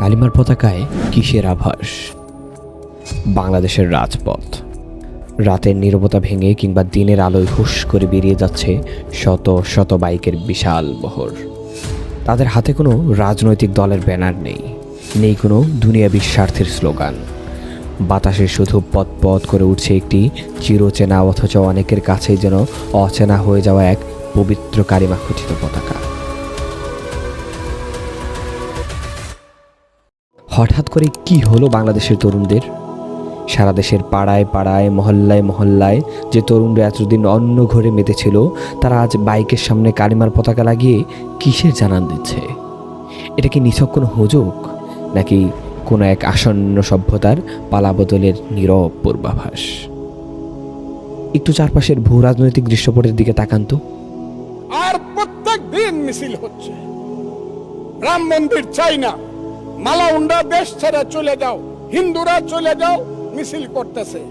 কালিমার পতাকায় কিসের আভাস? বাংলাদেশের রাজপথ। রাতের নীরবতা ভেঙে কিংবা দিনের আলোয় হুশ করে বেরিয়ে যাচ্ছে শত শত বাইকের বিশাল বহর। তাদের হাতে কোনো রাজনৈতিক দলের ব্যানার নেই, নেই কোনো দুনিয়াবী স্বার্থের স্লোগান। বাতাসে শুধু পথ করে উঠছে একটি চিরচেনা অথচ অনেকের কাছেই যেন অচেনা হয়ে যাওয়া এক পবিত্র কালিমা খচিত পতাকা। হঠাৎ করে কি হলো বাংলাদেশের তরুণদের? সারা দেশের পাড়ায় পাড়ায় মহল্লায় মহল্লায় যে তরুণরা এতদিন অন্য ঘরে মেতেছিল, তারা আজ বাইকের সামনে কালিমার পতাকা লাগিয়ে কিসের জানান দিচ্ছে? এটা কি নিছক কোনো হুজুগ, নাকি কোনো এক আসন্ন সভ্যতার পালাবদলের নীরব পূর্বাভাস? একটু চারপাশের ভূ রাজনৈতিক দৃশ্যপটের দিকে তাকান তো। আর প্রত্যেক দিন মিছিল হচ্ছে, রাম মন্দির চাই না, মালাউন্ডা দেশ ছেড়ে চলে যাও, হিন্দুরা চলে যাও, মিছিল করতেছে।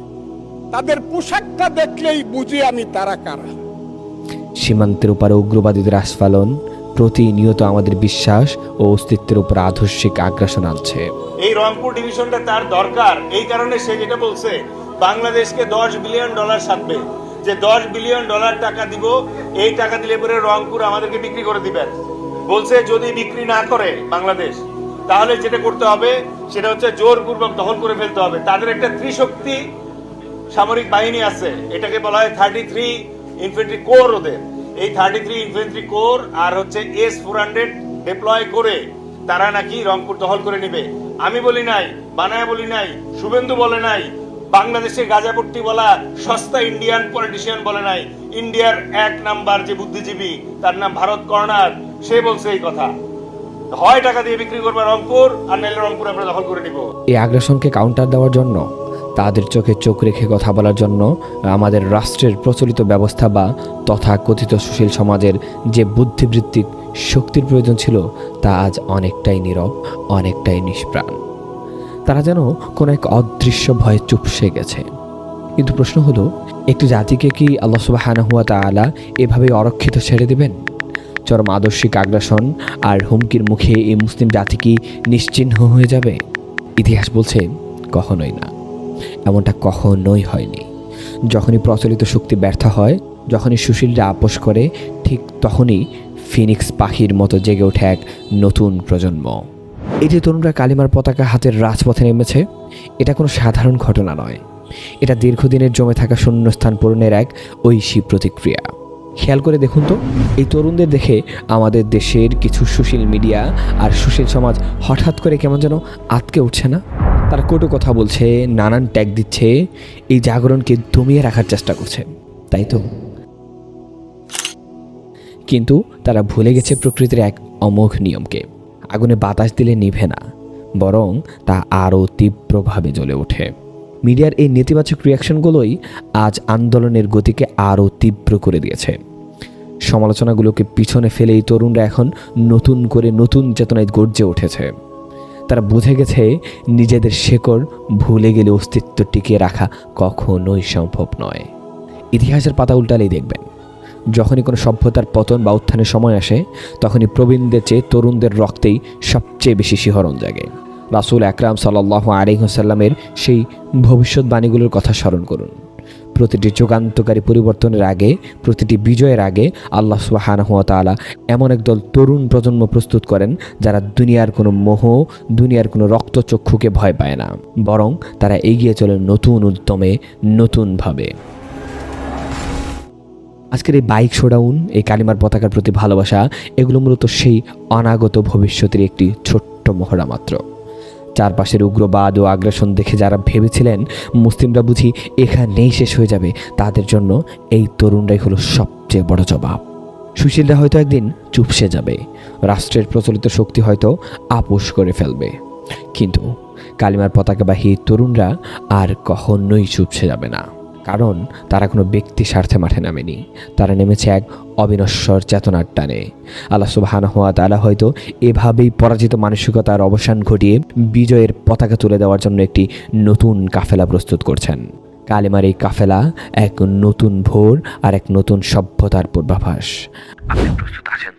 তাদের পোশাকটা দেখলেই বুঝি আমি তারা কারা। সীমান্তের উপরে উগ্রবাদীদের আস্ফালন প্রতিনিয়ত আমাদের বিশ্বাস ও অস্তিত্বের উপর আধস্মিক আগ্রাসন আনছে। এই রংপুর ডিভিশনটা তার দরকার, এই কারণে সে যেটা বলছে বাংলাদেশকে $10 বিলিয়ন ছাপবে, যে $10 বিলিয়ন টাকা দিব, এই টাকা দিলে পরে রংপুর আমাদেরকে বিক্রি করে দিবেন। বলছে যদি বিক্রি না করে বাংলাদেশ, তাহলে যেটা করতে হবে সেটা হচ্ছে জোরপূর্বক দখল করে ফেলতে হবে। তাদের একটা ত্রিশক্তি সামরিক বাহিনী আছে, এটাকে বলা হয় 33 ইনফেন্ট্রি কোর। ওদের এই 33 ইনফেন্ট্রি কোর আর হচ্ছে S-400 ডিপ্লয় করে তারা নাকি রংপুর দখল করে নেবে। আমি বলি নাই, বানায় বলি নাই, শুভেন্দু বলে নাই, বাংলাদেশে গাজাপট্টি বলা সস্তা ইন্ডিয়ান পলিটিশিয়ান বলে নাই। ইন্ডিয়ার 1 নাম্বার যে বুদ্ধিজীবী, তার নাম ভারত কর্নার, সে বলছে এই কথা। হয় টাকা দিয়ে বিক্রি করবে রংপুর, আর নাইলে রংপুর আমরা দখল করে নিব। এই আগ্রাসনকে কাউন্টার দেওয়ার জন্য, তাদের চোখে চোখ রেখে কথা বলার জন্য আমাদের রাষ্ট্রের প্রচলিত ব্যবস্থা বা তথাকথিত সুশীল সমাজের যে বুদ্ধিবৃত্তিক শক্তির প্রয়োজন ছিল, তা আজ অনেকটাই নীরব, অনেকটাই নিষ্প্রাণ। তারা যেন কোনো এক অদৃশ্য ভয়ে চুপসে গেছে। কিন্তু প্রশ্ন হলো, একটি জাতিকে কি আল্লাহ সুবহানাহু ওয়া তাআলা এভাবে অরক্ষিত ছেড়ে দেবেন? চরম আদর্শিক আগ্রাসন আর হুমকির মুখে এই মুসলিম জাতি কি নিশ্চিহ্ন হয়ে যাবে? ইতিহাস বলছে কখনোই না, এমনটা কখনোই হয়নি। যখনই প্রচলিত শক্তি ব্যর্থ হয়, যখনই সুশীলরা আপোষ করে, ঠিক তখনই ফিনিক্স পাখির মতো জেগে ওঠে এক নতুন প্রজন্ম। এই যে তরুণরা কালিমার পতাকা হাতের রাজপথে নেমেছে, এটা কোনো সাধারণ ঘটনা নয়। এটা দীর্ঘদিনের জমে থাকা শূন্যস্থান পূরণের এক ঐশী প্রতিক্রিয়া। খেয়াল করে দেখুন তো, এই তরুণদের দেখে আমাদের দেশের কিছু সুশীল মিডিয়া আর সুশীল সমাজ হঠাৎ করে কেমন যেন আটকে উঠছে না? তারা কটু কথা বলছে, নানান ট্যাগ দিচ্ছে, এই জাগরণকে দমিয়ে রাখার চেষ্টা করছে, তাই তো? কিন্তু তারা ভুলে গেছে প্রকৃতির এক অমোঘ নিয়মকে। আগুনে বাতাস দিলে নিভে না, বরং তা আরও তীব্রভাবে জ্বলে ওঠে। মিডিয়ার এই নেতিবাচক রিয়াকশনগুলোই আজ আন্দোলনের গতিকে আরও তীব্র করে দিয়েছে। সমালোচনাগুলোকে পিছনে ফেলে এই তরুণরা এখন নতুন করে নতুন চেতনায় গর্জে উঠেছে। তারা বুঝে গেছে নিজেদের শেকড় ভুলে গেলে অস্তিত্ব টিকিয়ে রাখা কখনোই সম্ভব নয়। ইতিহাসের পাতা উল্টালেই দেখবেন, যখনই কোনো সভ্যতার পতন বা উত্থানের সময় আসে, তখনই প্রবীণদের চেয়ে তরুণদের রক্তেই সবচেয়ে বেশি শিহরণ জাগে। রাসূল আকরাম সাল্লাল্লাহু আলাইহি ওয়াসাল্লামের সেই ভবিষ্যৎবাণীগুলোর কথা স্মরণ করুন। প্রতিটি যুগান্তকারী পরিবর্তনের আগে, প্রতিটি বিজয়ের আগে আল্লাহ সুবহানাহু ওয়া তাআলা এমন একদল তরুণ প্রজন্ম প্রস্তুত করেন, যারা দুনিয়ার কোনো মোহ, দুনিয়ার কোনো রক্তচক্ষুকে ভয় পায় না, বরং তারা এগিয়ে চলে নতুন উদ্যমে, নতুনভাবে। আজকের এই বাইক শোডাউন, এই কালিমার পতাকার প্রতি ভালোবাসা, এগুলো মূলত সেই অনাগত ভবিষ্যতের একটি ছোট্ট মহড়া মাত্র। চারপাশের উগ্রবাদ ও আগ্রাসন দেখে যারা ভেবেছিলেন মুসলিমরা বুঝি এখানেই শেষ হয়ে যাবে, তাদের জন্য এই তরুণরাই হলো সবচেয়ে বড় জবাব। সুশীলরা হয়তো একদিন চুপসে যাবে, রাষ্ট্রের প্রচলিত শক্তি হয়তো আপোষ করে ফেলবে, কিন্তু কালিমার পতাকাবাহী তরুণরা আর কখনোই চুপসে যাবে না। কারণ তারা কোনো ব্যক্তি স্বার্থে মাঠে নামেনি, তারা নেমেছে এক অবিনশ্বর চেতনার টানে। আল্লাহ সুবহানাহু ওয়া তাআলা হয়তো এভাবেই পরাজিত মানসিকতার অবসান ঘটিয়ে বিজয়ের পতাকা তুলে দেওয়ার জন্য একটি নতুন কাফেলা প্রস্তুত করছেন। কালেমার এই কাফেলা এক নতুন ভোর আর এক নতুন সভ্যতার পূর্বাভাস। আপনি প্রস্তুত আছেন?